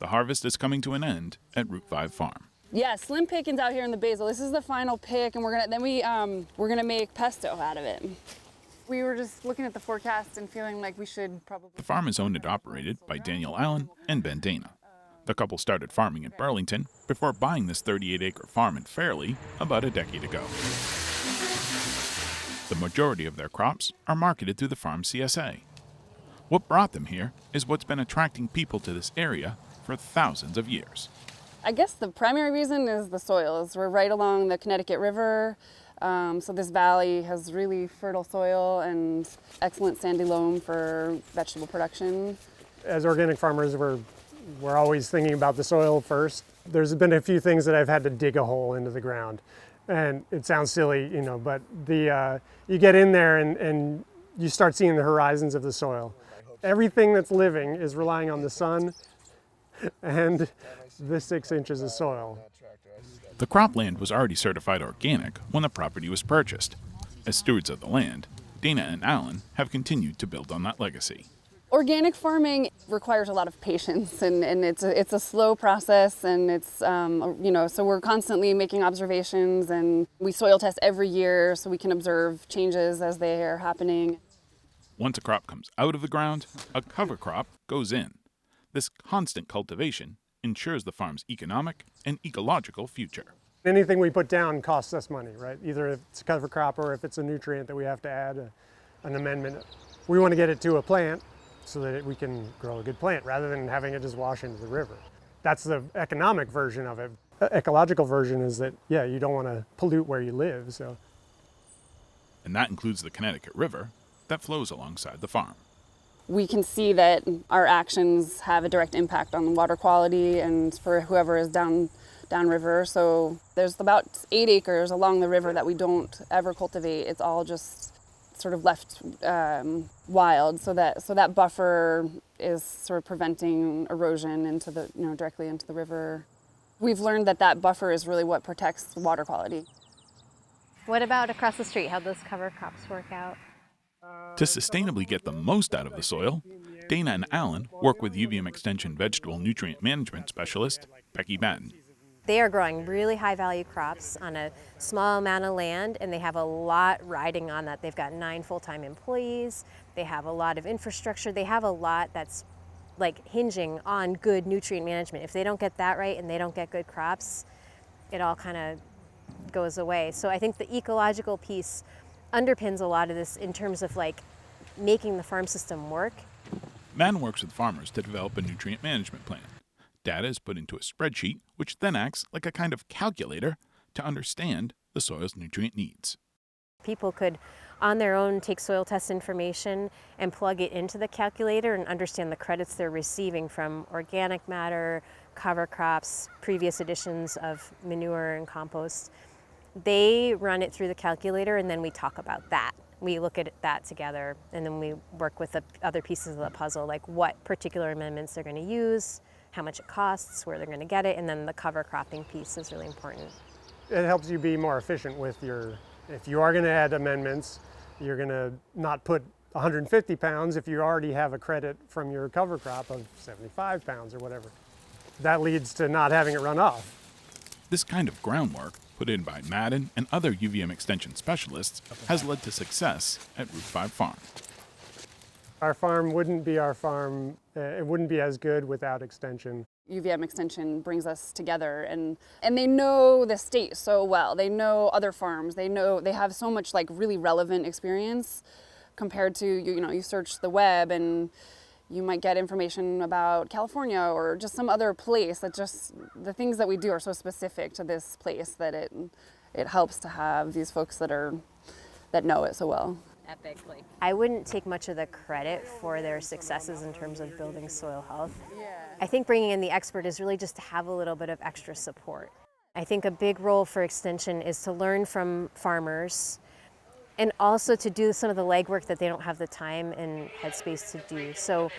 The harvest is coming to an end at Route 5 Farm. Yeah, slim pickings out here in the basil. This is the final pick, and we're gonna make pesto out of it. We were just looking at the forecast and feeling like we should probably... The farm is owned and operated by Danielle Allen and Ben Dana. The couple started farming in Burlington before buying this 38-acre farm in Fairleigh about a decade ago. The majority of their crops are marketed through the farm CSA. What brought them here is what's been attracting people to this area for thousands of years. I guess the primary reason is the soils. We're right along the Connecticut River, so this valley has really fertile soil and excellent sandy loam for vegetable production. As organic farmers, we're always thinking about the soil first. There's been a few things that I've had to dig a hole into the ground, and it sounds silly, but you get in there and you start seeing the horizons of the soil. Everything that's living is relying on the sun and the 6 inches of soil. The cropland was already certified organic when the property was purchased. As stewards of the land, Dana and Allen have continued to build on that legacy. Organic farming requires a lot of patience, and it's a slow process, and it's so we're constantly making observations, and we soil test every year so we can observe changes as they are happening. Once a crop comes out of the ground, a cover crop goes in. This constant cultivation ensures the farm's economic and ecological future. Anything we put down costs us money, right? Either if it's a cover crop or if it's a nutrient that we have to add, an amendment. We want to get it to a plant so that we can grow a good plant rather than having it just wash into the river. That's the economic version of it. The ecological version is that, you don't want to pollute where you live. So. And that includes the Connecticut River that flows alongside the farm. We can see that our actions have a direct impact on the water quality and for whoever is downriver. So there's about 8 acres along the river that we don't ever cultivate. It's all just sort of left wild. So that buffer is sort of preventing erosion into the directly into the river. We've learned that buffer is really what protects water quality. What about across the street? How'd those cover crops work out? To sustainably get the most out of the soil, Dana and Allen work with UVM Extension Vegetable Nutrient Management Specialist Becky Batten. They are growing really high value crops on a small amount of land, and they have a lot riding on that. They've got 9 full-time employees. They have a lot of infrastructure. They have a lot that's like hinging on good nutrient management. If they don't get that right and they don't get good crops, it all kind of goes away. So I think the ecological piece underpins a lot of this in terms of making the farm system work. Batten works with farmers to develop a nutrient management plan. Data is put into a spreadsheet, which then acts like a kind of calculator to understand the soil's nutrient needs. People could, on their own, take soil test information and plug it into the calculator and understand the credits they're receiving from organic matter, cover crops, previous additions of manure and compost. They run it through the calculator, and then we talk about that. We look at that together, and then we work with the other pieces of the puzzle, like what particular amendments they're going to use, how much it costs, where they're going to get it, and then the cover cropping piece is really important. It helps you be more efficient with if you are going to add amendments, you're going to not put 150 pounds if you already have a credit from your cover crop of 75 pounds or whatever. That leads to not having it run off. This kind of groundwork, put in by Madden and other UVM extension specialists, has led to success at Route 5 Farm. Our farm wouldn't be our farm, it wouldn't be as good without extension. UVM Extension brings us together, and they know the state so well. They know other farms. They have so much really relevant experience compared to you search the web and you might get information about California or just some other place. That just the things that we do are so specific to this place that it helps to have these folks that know it so well. Epic. I wouldn't take much of the credit for their successes in terms of building soil health. Yeah. I think bringing in the expert is really just to have a little bit of extra support. I think a big role for Extension is to learn from farmers and also to do some of the legwork that they don't have the time and headspace to do. So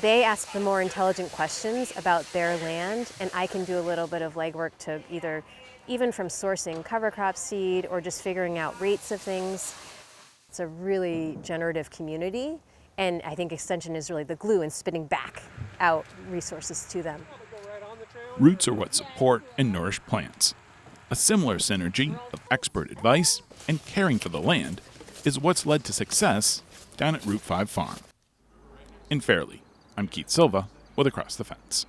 they ask the more intelligent questions about their land, and I can do a little bit of legwork to even from sourcing cover crop seed or just figuring out rates of things. It's a really generative community, and I think Extension is really the glue in spitting back out resources to them. Roots are what support and nourish plants. A similar synergy of expert advice and caring for the land is what's led to success down at Route 5 Farm. In Fairleigh, I'm Keith Silva with Across the Fence.